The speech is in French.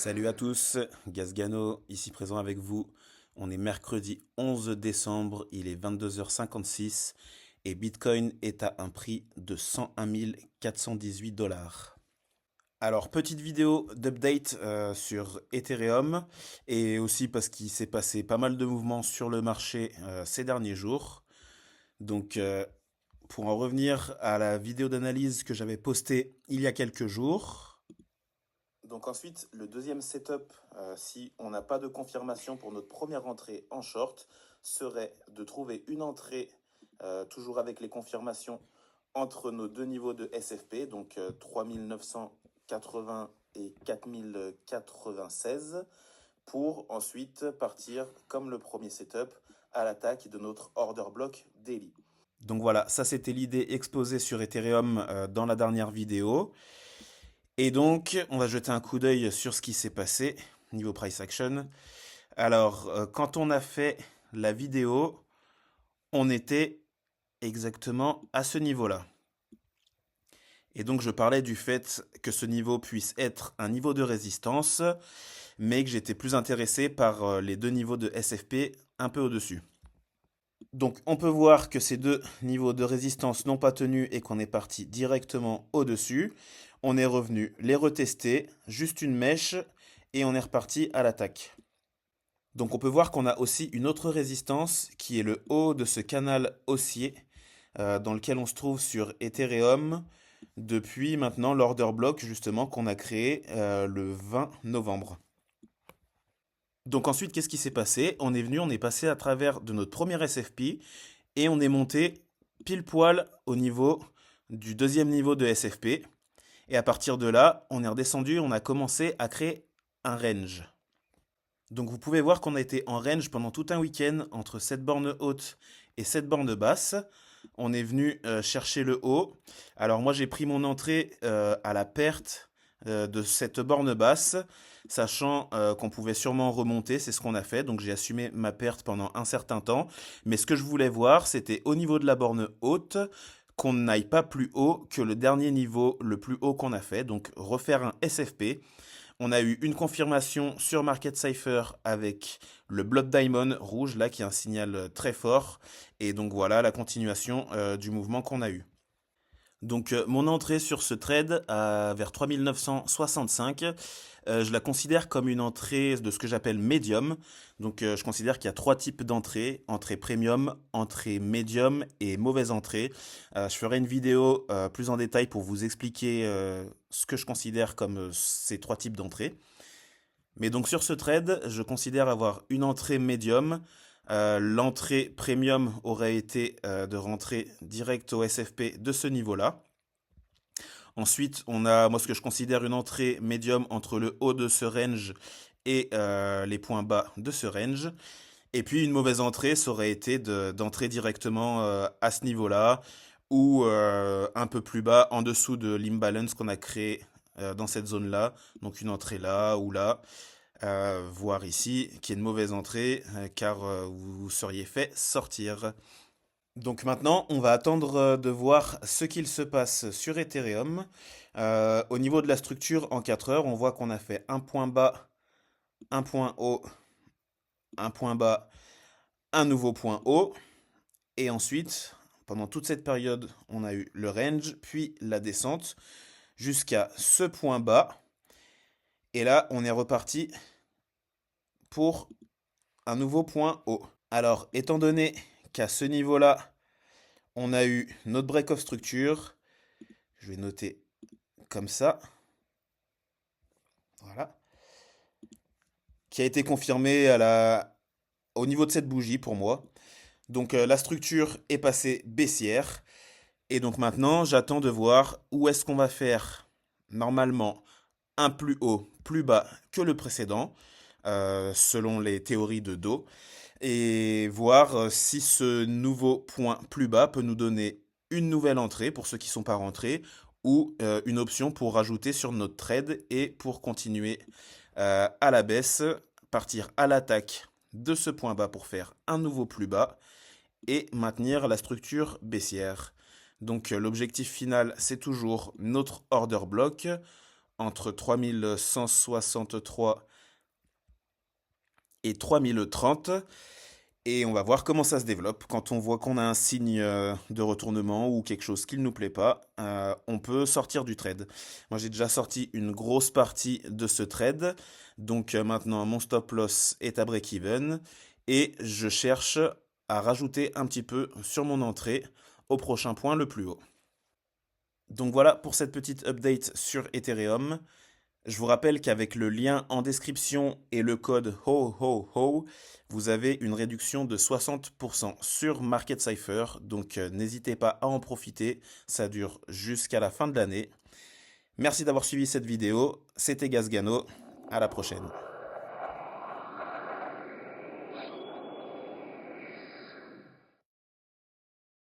Salut à tous, Gazgano ici présent avec vous. On est mercredi 11 décembre, il est 22h56 et Bitcoin est à un prix de 101 418 dollars. Alors, petite vidéo d'update sur Ethereum et aussi parce qu'il s'est passé pas mal de mouvements sur le marché ces derniers jours. Donc, pour en revenir à la vidéo d'analyse que j'avais postée il y a quelques jours. Donc ensuite, le deuxième setup, si on n'a pas de confirmation pour notre première entrée en short, serait de trouver une entrée, toujours avec les confirmations, entre nos deux niveaux de SFP, donc 3980 et 4096, pour ensuite partir, comme le premier setup, à l'attaque de notre order block daily. Donc voilà, ça c'était l'idée exposée sur Ethereum dans la dernière vidéo. Et donc, on va jeter un coup d'œil sur ce qui s'est passé niveau price action. Alors, quand on a fait la vidéo, on était exactement à ce niveau-là. Et donc, je parlais du fait que ce niveau puisse être un niveau de résistance, mais que j'étais plus intéressé par les deux niveaux de SFP un peu au-dessus. Donc, on peut voir que ces deux niveaux de résistance n'ont pas tenu et qu'on est parti directement au-dessus. On est revenu les retester, juste une mèche, et on est reparti à l'attaque. Donc on peut voir qu'on a aussi une autre résistance qui est le haut de ce canal haussier dans lequel on se trouve sur Ethereum depuis maintenant l'order block justement qu'on a créé le 20 novembre. Donc ensuite, qu'est-ce qui s'est passé? On est venu, on est passé à travers de notre premier SFP et on est monté pile poil au niveau du deuxième niveau de SFP. Et à partir de là, on est redescendu, on a commencé à créer un range. Donc vous pouvez voir qu'on a été en range pendant tout un week-end entre cette borne haute et cette borne basse. On est venu chercher le haut. Alors moi j'ai pris mon entrée à la perte de cette borne basse, sachant qu'on pouvait sûrement remonter, c'est ce qu'on a fait. Donc j'ai assumé ma perte pendant un certain temps. Mais ce que je voulais voir, c'était au niveau de la borne haute, qu'on n'aille pas plus haut que le dernier niveau le plus haut qu'on a fait. Donc refaire un SFP. On a eu une confirmation sur Market Cypher avec le Blood Diamond rouge, là, qui est un signal très fort. Et donc voilà la continuation du mouvement qu'on a eu. Donc mon entrée sur ce trade vers 3965, je la considère comme une entrée de ce que j'appelle médium. Donc je considère qu'il y a trois types d'entrées: entrée premium, entrée médium et mauvaise entrée. Je ferai une vidéo plus en détail pour vous expliquer ce que je considère comme ces trois types d'entrées. Mais donc sur ce trade, je considère avoir une entrée médium. L'entrée premium aurait été de rentrer direct au SFP de ce niveau-là. Ensuite, on a moi ce que je considère une entrée médium entre le haut de ce range et les points bas de ce range. Et puis une mauvaise entrée, ça aurait été d'entrer directement à ce niveau-là ou un peu plus bas en dessous de l'imbalance qu'on a créé dans cette zone-là. Donc une entrée là ou là. Voire ici, qui est une mauvaise entrée, car vous vous seriez fait sortir. Donc maintenant, on va attendre de voir ce qu'il se passe sur Ethereum. Au niveau de la structure, en 4 heures, on voit qu'on a fait un point bas, un point haut, un point bas, un nouveau point haut. Et ensuite, pendant toute cette période, on a eu le range, puis la descente, jusqu'à ce point bas. Et là, on est reparti pour un nouveau point haut. Alors, étant donné qu'à ce niveau-là, on a eu notre break of structure, je vais noter comme ça, voilà, qui a été confirmé au niveau de cette bougie pour moi. Donc la structure est passée baissière. Et donc maintenant, j'attends de voir où est-ce qu'on va faire normalement un plus haut, plus bas que le précédent, selon les théories de Do. Et voir si ce nouveau point plus bas peut nous donner une nouvelle entrée pour ceux qui ne sont pas rentrés ou une option pour rajouter sur notre trade et pour continuer à la baisse, partir à l'attaque de ce point bas pour faire un nouveau plus bas et maintenir la structure baissière. Donc l'objectif final, c'est toujours notre order block entre 3163 et 3030. Et on va voir comment ça se développe. Quand on voit qu'on a un signe de retournement ou quelque chose qui ne nous plaît pas, on peut sortir du trade. Moi, j'ai déjà sorti une grosse partie de ce trade. Donc maintenant, mon stop loss est à break-even. Et je cherche à rajouter un petit peu sur mon entrée au prochain point le plus haut. Donc voilà pour cette petite update sur Ethereum. Je vous rappelle qu'avec le lien en description et le code HOHOHO, vous avez une réduction de 60% sur Market Cypher. Donc n'hésitez pas à en profiter, ça dure jusqu'à la fin de l'année. Merci d'avoir suivi cette vidéo, c'était Gazgano, à la prochaine.